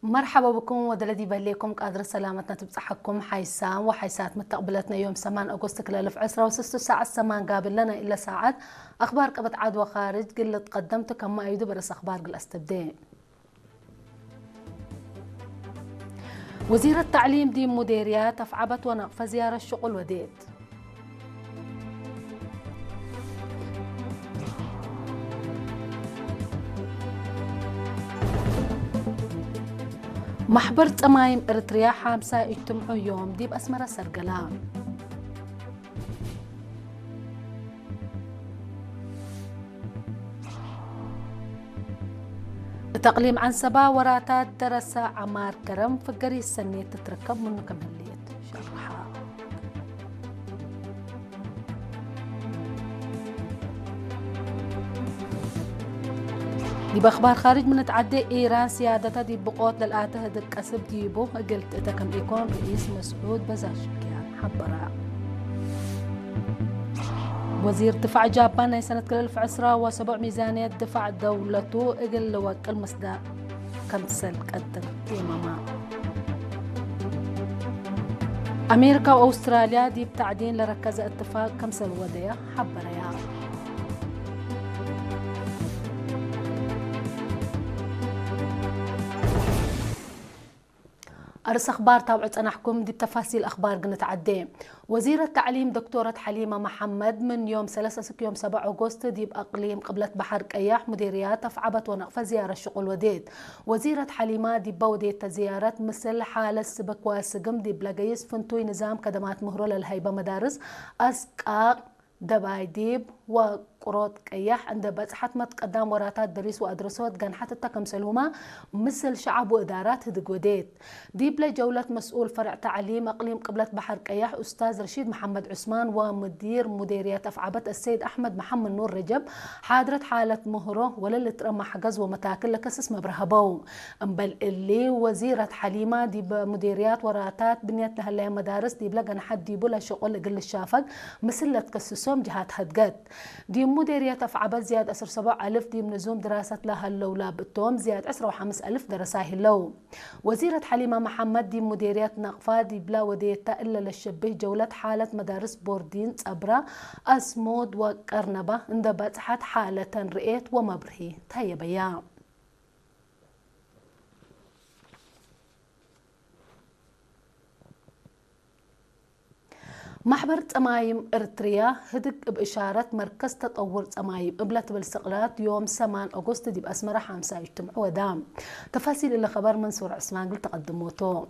مرحبا بكم ودلدي بليكم قادر سلامتنا تبصحكم حيسان وحيسات متقبلتنا يوم 8 أغسطس كل 2010 وستة ساعة السمان قابل لنا إلا ساعات أخبار قبت عاد وخارج قل تقدمت كما أيدو برس أخبار قل أستبدين. وزير التعليم دي مديريات أفعبت ونقف زيارة الشغل وديت. محبر تمايم إرتريا حامسة اجتمعوا يوم دي بأسمرة سرقلان. تقليم عن سبا وراتات درس عمار كرم فقري السنة تتركب منه كمهليت شرحها. دي بأخبار خارج من تعدي إيران سيادتها دي بقوت للآته دك أسب ديبو قلت إتكم يكون رئيس مسعود بزاشكيان حبرا. وزير دفاع جابان سنة 2010 وسبع ميزانية دفاع دولته إقل وقت المصداق كمسل قدر كيماما. أمريكا وأستراليا دي بتعدين لركز اتفاق كمسل وديا حبرا. أرس أخبار تابعت أنا أحكم دي بتفاصيل أخبار قنت عدين. وزير التعليم دكتورة حليمة محمد من يوم 7 أغسطس دي بأقليم قبلة بحر قياح مديريات أفعبت ونقفة زيارة الشغل وديت. وزيرة حليمة دي بوديت زيارة مثل حالة سبك واسقم دي بلاقيس فنتوي نظام خدمات مهرة للهيبة مدارس أسقاق دباي ديب وقروت قياح عند بصحت متقدم وراتات دريس وادرسوت كان حتى تكمسلهما مثل شعب وادارات هدقوديت ديب لجولة مسؤول فرع تعليم اقليم قبلة بحر قياح استاذ رشيد محمد عثمان ومدير مديرية افعبت السيد احمد محمد نور رجب حاضرت حالة مهره ولا اللي ترمى حجز ومتاكل لكسس مبرهبو بل اللي وزيرة حليمة دي بمديريات وراتات بنيت لها مدارس ديب لقى حد ديبو لا شغل قل الشافق مثل تكسسهم جهات هدقت دي مديرية أفعبت زياد 17,000 دي منزوم دراسة لها اللولا بالتوم زياد 15,000 درساه اللو. وزيرة حليمة محمد دي مديرية نقفة دي بلا وديتا إلا للشبه جولة حالة مدارس بوردين صبرا أسمود وقرنبة اندبت حد حالة رئيت ومبرهي تهي بيان. محبر تمايم إرتريا هدق بإشارة مركز تطور تمايم قبلت بالاستقلال يوم 8 أغسطس دي بأسمرة حامسة يجتمع ودام. تفاصيل اللي خبر منصور عثمان قل تقدموته.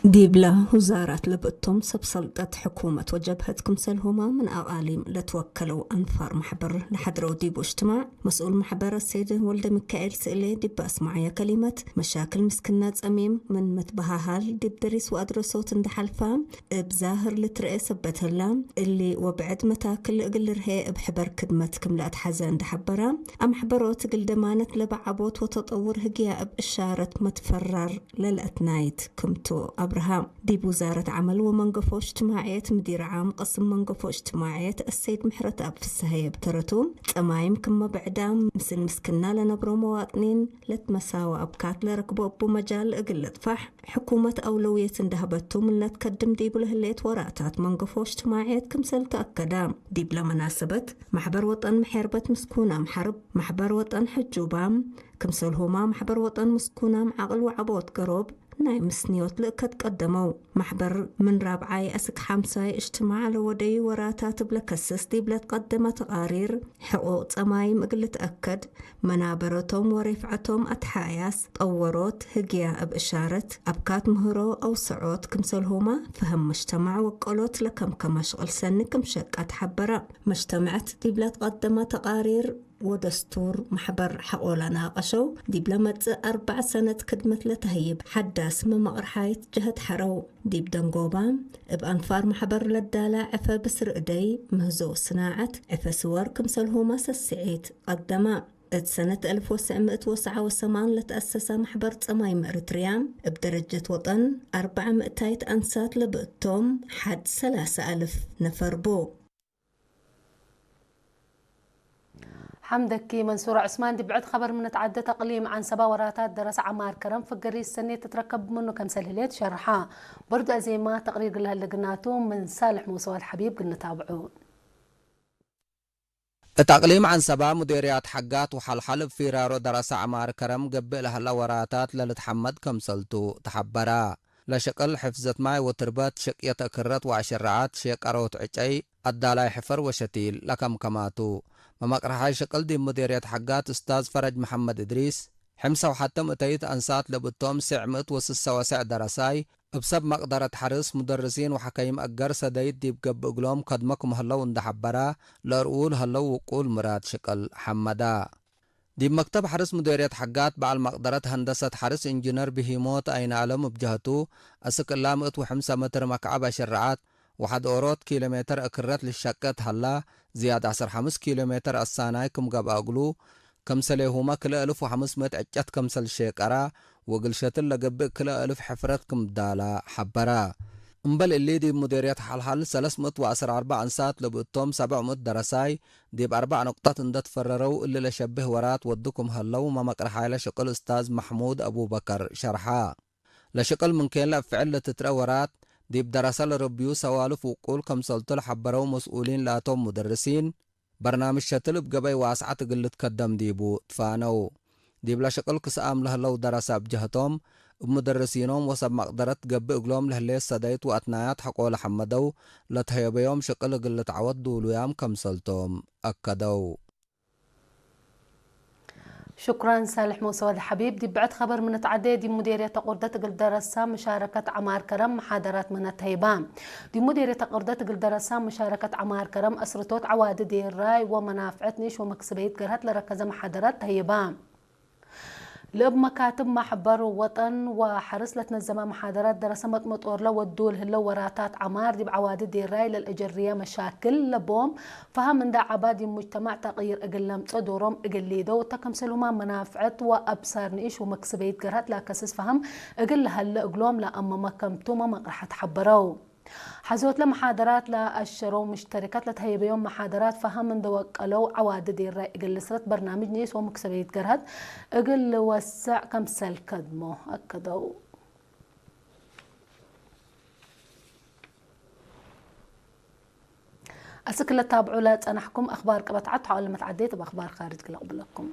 ديبلا وزارة لبطم سبسلطة حكومة وجبهة كمسلهما من أقاليم لتوكلوا أنفار محبر لحضروا ديبو اجتماع مسؤول محبر السيد ولد ميكائيل سئلي ديب أسمعي كلمة مشاكل مسكنات أميم من متبهاهال ديب دريس وأدرسوت اندحلفا بزاهر لترئيس بتهلا اللي وبعد متاكل اقل رهي بحبر كدمة كملات حزان دحبرا أم حبروت قل دمانت لبعبوت وتطور هقيا بإشارة متفرر للأتنايت كمتو أبراهام دي بوزارة عمل ومنقفو اجتماعية مدير عام قسم منقفو اجتماعية السيد محرت أب في السهيب ترتو تمايم كما بعدام مثل مسكنا لنبرو مواطنين لتمساوى أبكات لركبو أبو مجال أقل طفح حكومة أولوية اندهبتو من لا تقدم دي بلهليت وراتات منقفو اجتماعية كمسل تأكدام دي بلا مناسبة محبر وطن محربة مسكونة محرب محبر وطن حجوبام كمسل هما محبر وطن مسكونة عقل وعبوت قروب ناي مسنيوت لقد قدموا محبر من رابعاي أسك حامساي اجتماع لودي وراتات بلكسس دي بلا تقدم تقارير حقوق تمايم اقل تأكد منابرتهم ورفعتهم أتحاياس طوروت هقيا بإشارة أبكات مهرو أو سعود كمسلهما فهم مجتمع وقالوت لكم كمشغل سنكم شك أتحبرا مجتمعت دي بلا تقدم تقارير ودستور محبر حقولا ناقشوا دي بلمت 4 سنة كدمة لتهيب حدا اسم مقرحاية جهة حرو دي بدنقوبا بأنفار محبر للدالة عفا بسر إدي مهزو صناعة عفا سوار كمسلهما سسعيد قدما سنة 1989 لتأسس محبر تمايم إرتريا بدرجة وطن 400 أنسات لبقتهم حد 3,000 نفر بو. حمدك منصور عثمان. دي بعد خبر من تعدى تقليم عن 7 وراتات درس عمار كرم فقري السنة تتركب منه كم سلهليت شرحها برضو أزيما تقرير قلها اللي قلناتو من صالح موسى الحبيب قلنا تابعون. التقليم عن 7 مديريات حقات وحلحل في رارو درس عمار كرم قبل لها وراتات للتحمد كمسلتو تحبرا لشقل حفظت ماي وتربات شقية أكرت وعشرعات شيك أروت عجي الدالاي حفر وشتيل لكم كماتو ممقرحاي شقل دي مديريات حقات أستاذ فرج محمد إدريس حمسة وحتى متيت أنسات لبتوم سعمت وسسة وسع درساي بسب مقدرة حرس مدرسين وحكايم أجر سدايد ديب قب أقلوم قدمكم هلو اندحبرا لأرقول هلو وقول مراد شقل حمدا دي مكتب حرس مديرية حقات بعد مقدرة هندسة حرس انجنير بهيموت أين علم بجهته أسك اللامت وحمسة متر مكعب شرعات وحد أوروت كيلومتر أكرت للشقات هلا زيادة 15 كيلومتر السانايكم قب أقلو كمسله هما كلا 1500 عجت كمسل شيكرا وقلشتل لقبق كلا 1000 حفرتكم دالا حبرا امبل اللي دي مديريات حلحل 314 انسات لبقتهم 700 درساي دي ب4 نقطات اندت فرروا اللي لشبه ورات ودكم هلو ما مقرحاي لشقل استاذ محمود ابو بكر شرحا لشقل من كين لفعل تترى ورات دي بدراسة لربيو سوالف وقول كمسلتل حبروا مسؤولين لاتهم مدرسين برنامج شتل بقبي واسعة قلت كدم ديبو تفانو دي بلا شقل كسام له لو دراسة بجهتهم بمدرسينهم وسب مقدرة قب اقلوم له ليس سدايت واتنايات حقول حمدو لتهيبيوم شقل قلت عودو ليام كمسلتهم اكدو. شكرا صالح موسى الحبيب. دي بعد خبر من تعدي دي مديرية قردة قل درسا مشاركة عمار كرم محاضرات من تهيبان. دي مديرية قردة قل درسا مشاركة عمار كرم أسرتوت عواد دي الراي ومنافعت نيش ومكسبيت قرهت لركز محاضرات تهيبان لب مكاتب محبر وطن وحرس لتنظم محاضرات درسمت مطور لو الدول هلو وراتات عمار دي بعواد دي الراي للإجرية مشاكل لبوم فهم من دا عبادي مجتمع تغيير اقلم تصدورهم اقليدو تكمسلهما منافعت وابصار نيش ومكسبيت قرهت لا كسس فهم اقل هل اقلوم لا اما مكمتوما مقرحة حبرو حزوت لمحاضرات لأشروا مشتركات لتهيبيوم محاضرات فهم من دوقلو عواد دي الرأي اقل سرت برنامج نيس ومكسبيت قرهت اقل وسع كمسل كدمو اكدو. أسكلا تابعوا لا تنحكم أخبار قبطعت حول ما تعديت بأخبار خارج كلا قبلكم.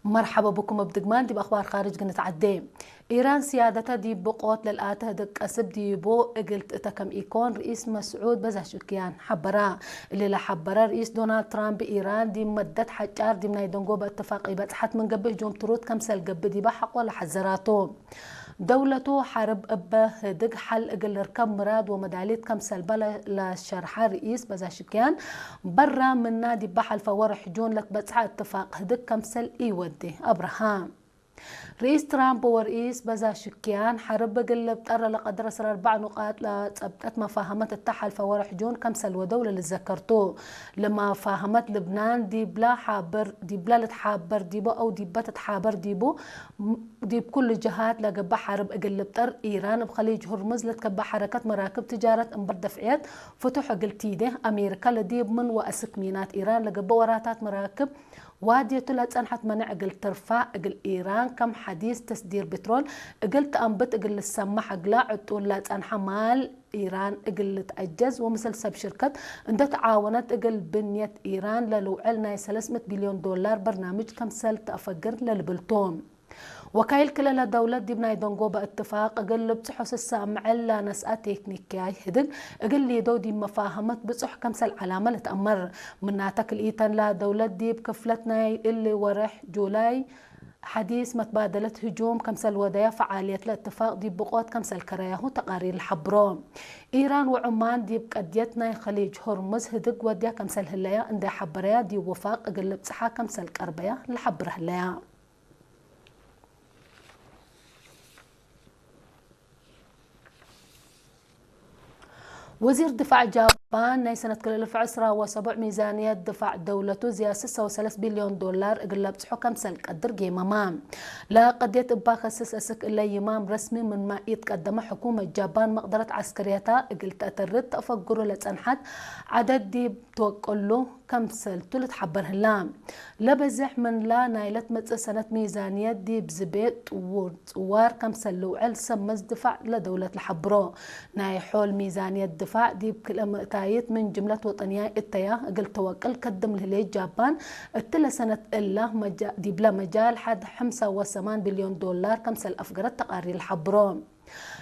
مرحبا بكم بدقمان دي بأخبار خارج قناة عدي. إيران سيادتها دي بقوت للآته دك أسب دي بو قلت تكم إيكون رئيس مسعود بزاشكيان حبرا اللي لحبرا رئيس دونالد ترامب بإيران دي مدت حجار دي منايدنقو باتفاقي بتحت من قبه جوم تروت كمسل قبه دي بحق ولا حزراته دولته حرب أبه دق حل اقل ركب مراد ومداليت كمسل بلا لشرحة رئيس بزاشكيان برا من نادي بحل فور حجون لك بتحت اتفاق هدق كمسل ودي أبراهام رئيس ترامب ورئيس بزاشكيان حرب قلب ترى لقدر 4 نقاط لثبتت مفاهمات التحل فور حجون كمسل ودولة اللي ذكرتوه لما فاهمت لبنان دي بلا حابر دي بلا لتحابر ديبو او دي بتتحابر ديبو دي بكل جهات لقب حرب قلب تر ايران بخليج هرمز لتكب حركة مراكب تجارة انبر دفعيات فتح قلتيده امريكا لديب من واسكمينات ايران لقب وراتات مراكب وادي طلعت انحت منع قل ترفع قل ايران كم حديث تسدير بترول قلت انبت قل السمح قلاع تقول لا تنحى مال ايران قل تأجز ومثل سب شركة انت تعاونت قل بنية ايران للو علنا 300 بليون دولار برنامج كمسل تأفقر للبلتون وكايل كلا دولة دي بناي دونغو باتفاق اقل بصحوس السامع لا نسأة تكنيكاي هدق اقل لي دو دي مفاهمت بصح كمسل علامة لتأمر مناتك الإيتان لا دولة دي بكفلتنا اللي ورح جولاي حديث متبادلة هجوم كمسل ودايا فعالية الاتفاق دي بقوات كمسل كرياهو تقارير الحبرون إيران وعمان دي بقديتنا خليج هرمز هدق وديا كمسل هلايا اندي حبريا دي وفاق اقل بصحا كمسل كربيا لحبر هلايا. وزير دفاع جاب جابان ناي سنة كل 2017 ميزانية دفع دولته زي 6.3 بليون دولار اقلب حكم سلك قدر جيمام لا قديت باخسس اسك الا يمام رسمي من ما يتقدم حكومة جابان مقدرة عسكريتها قلت اترد تفقروا لتنحت عدد دي توقلوا كم سلتو لتحبر هلام لبزح من لا نايلت متس سنة ميزانية دي بزبيت وار كم سلو عل سمز دفع لدولة الحبرو ناي حول ميزانية الدفاع دي بكل مقتايت من جملة وطنية التيا قلت توكل قدم لهلي جابان التلا سنة إلا دي بلا مجال حد 5.8 بليون دولار كم سل أفقرت تقاري الحبرو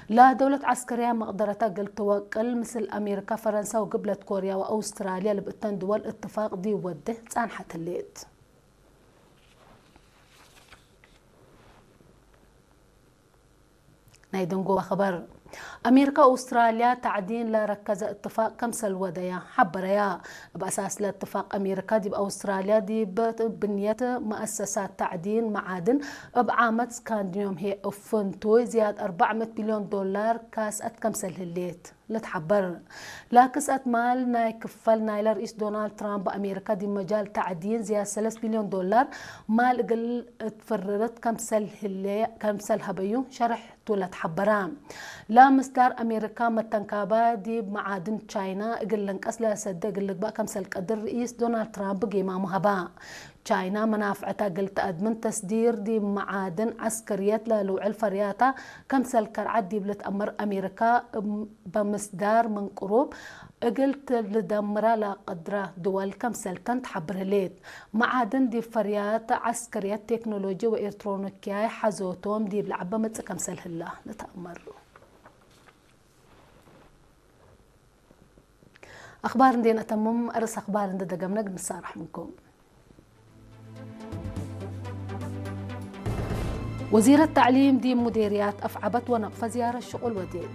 لا دولة عسكرية مقدرتها قلت توكل مثل أمريكا فرنسا وقبلة كوريا وأستراليا اللي بقتن دول اتفاق دي وده تانحت الليت نايدن جوا خبر أمريكا وأستراليا تعدين لركز اتفاق كمسل وديا حبريا بأساس لاتفاق أمريكا دي بأستراليا دي ببنية مؤسسات تعدين معادن بعامة سكانديوم هي أفنتو زياد 400 بليون دولار كاس كمسل هليت لتحبر لا كسأت مال ناي كفل نايل رئيس دونالد ترامب أمريكا دي مجال تعدين زياد 3 بليون دولار مال قل تفررت كمسل هبيو شرح تولت حبران لا مستار أمريكا متنكابا دي بمعادن تشاينا قل لنك أسلا سده قل لك بقى كمسل قدر رئيس دونالد ترامب قيمة مهبا تشاينا منافعتها قلت أدمن تسدير دي معادن عسكريات للوع الفرياتا كمسل كرعد دي بلتأمر أمريكا بمصدار من قروب قلت لدمرة لا قدرة دول كمسل تنتحبر ليت معادن دي فريات عسكريات تكنولوجيا وإلكترونيكية حزوتهم دي بلعبة متس كمسل هلا نتأمر أخبار دين أتمم أرس أخبار دين دقمنا نصارح منكم وزير التعليم دي مديريات أفعبت ونقف زيارة الشغل وديد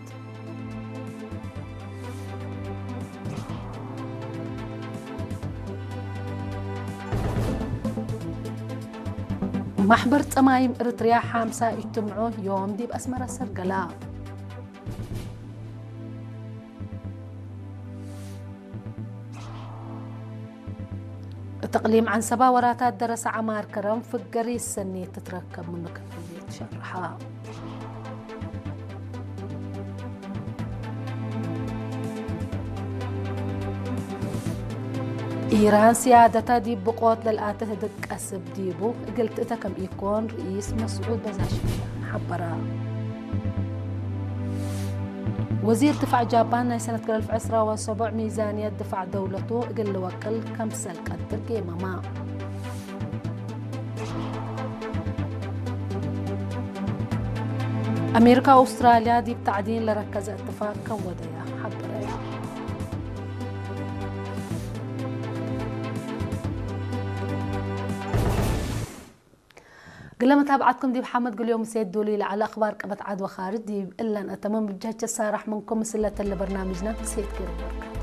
محبر تمايم إريتريا حامسة اجتمعوا يوم دي بأسمرة سرقلا تقليم عن 7 وراتات درس عمار كرم في القريس سنية تتركب منه كفية شرحها إيران سيادتها دي بقوت للآته دك أسب ديبو قلت إتا كم يكون رئيس مسعود بزاشكيان حبرا وزير دفاع جابان سنة 2017 ميزانية دفاع دولته قل وكل كم سلك قدر قيمة ما أمريكا وأستراليا دي بتعدين لركز اتفاق كوديا حبريا قل لما تابعتكم دي محمد قل يوم سيد دولي على أخبار قبط عاد وخارج دي إلا أن أتمم بجهة السارح منكم سلة برنامجنا سيد كيرو